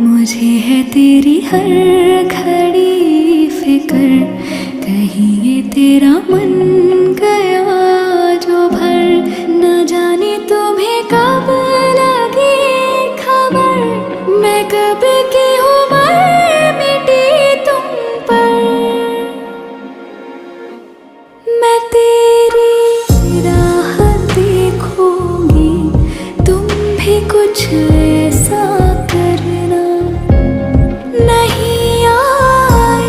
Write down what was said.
मुझे है तेरी हर घड़ी फिक्र, कहीं ये तेरा मन गया जो भर। न जाने तुम्हें कब लगी खबर, मैं कब की हूँ मर मिटी तुम पर। मैं तेरी राह देखूंगी, तुम भी कुछ